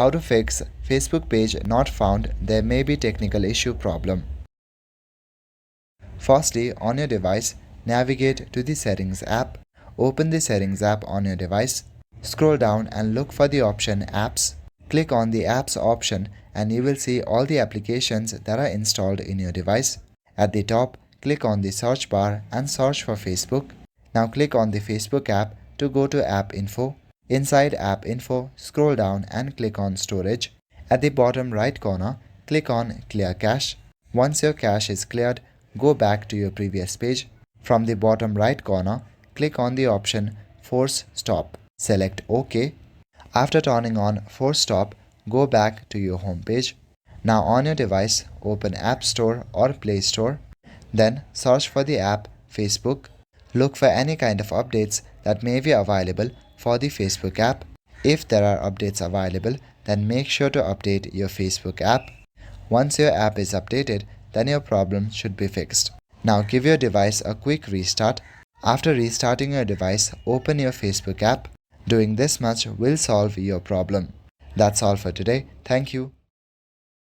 How to fix Facebook page not found, there may be technical issue problem. Firstly, on your device, navigate to the Settings app. Open the Settings app on your device. Scroll down and look for the option Apps. Click on the Apps option and you will see all the applications that are installed in your device. At the top, click on the search bar and search for Facebook. Now click on the Facebook app to go to App Info. Inside App Info, scroll down and click on Storage. At the bottom right corner, click on Clear Cache. Once your cache is cleared, go back to your previous page. From the bottom right corner, click on the option Force Stop. Select OK. After turning on Force Stop, go back to your home page. Now on your device, open App Store or Play Store. Then search for the app Facebook. Look for any kind of updates that may be available for the Facebook app. If there are updates available, then make sure to update your Facebook app. Once your app is updated, then your problem should be fixed. Now give your device a quick restart. After restarting your device, open your Facebook app. Doing this much will solve your problem. That's all for today. Thank you.